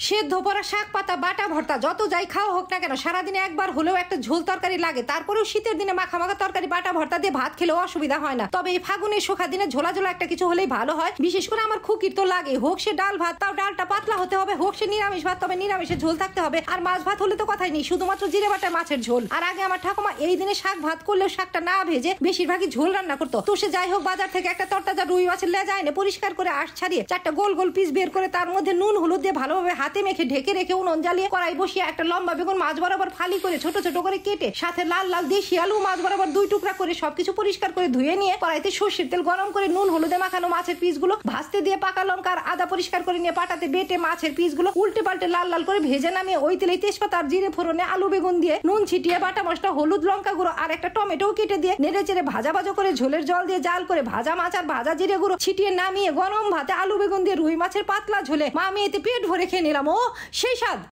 সেদ্ধ পড়া শাক পাতা বাটা ভর্তা যত যাই খাওয়া হোক না কেন সারাদিনে একবার হলেও একটা ঝোল তরকারি লাগে। তারপরেও শীতের দিনে মাখা মাখা তরকারি বাটা ভর্তা দিয়ে ভাত খেলেও অসুবিধা হয় না। তবে এই ফাগুনের শুখা দিনে ঝোলা ঝোলা একটা কিছু হলেই ভালো হয়। বিশেষ করে আমার খুকির তো লাগে, হোক সে ডাল ভাত তাও ডালটা পাতলা হতে হবে, হোক সে নিরামিষ ভাত তবে নিরামিষের ঝোল থাকতে হবে। আর মাছ ভাত হলে তো কথাই নেই, শুধুমাত্র জিরে বাটা মাছের ঝোল। আর আগে আমার ঠাকুমা এই দিনে শাক ভাত করলেও শাকটা না ভেজে বেশিরভাগই ঝোল রান্না করতো। তো সে যাই হোক বাজার থেকে একটা তরতাজা রুই মাছের লেজা এনে পরিষ্কার করে আঁশ ছাড়িয়ে চারটা গোল গোল পিস বের করে তার মধ্যে নুন হলুদ দিয়ে ভালোভাবে হাতে মেখে ঢেকে রেখে উনুন জ্বালিয়ে কড়াই বসিয়ে একটা লম্বা বেগুন মাছ বরাবর ফালি করে ছোট ছোট করে কেটে সাথে লাল লাল দেশি আলু মাছ বরাবর 2 টুকরা করে সবকিছু পরিষ্কার করে ধুয়ে নিয়ে কড়াইতে সর্ষের তেল গরম করে নুন হলুদে মাখানো মাছের পিসগুলো ভাজতে দিয়ে পাকা লঙ্কা আর আদা পরিষ্কার করে নিয়ে পাটাতে বেটে মাছের পিসগুলো উল্টে পাল্টে লাল লাল করে ভেজে নামিয়ে ওই তেলে তেজপাতা আর জিরে ফোড়নে আলু বেগুন দিয়ে নুন ছিটিয়ে বাটা মশলা হলুদ লঙ্কা গুঁড়ো আর একটা টমেটো কেটে দিয়ে নেড়ে চেড়ে ভাজা ভাজা করে ঝোলের জল দিয়ে জাল করে ভাজা মাছ আর ভাজা জিরে গুঁড়ো ছিটিয়ে নামিয়ে গরম ভাতে আলু বেগুন দিয়ে রুই মাছের পাতলা ঝোলে মা আমি এতে পেট ভরে খেয়ে নিলাম। ও সেই স্বাদ।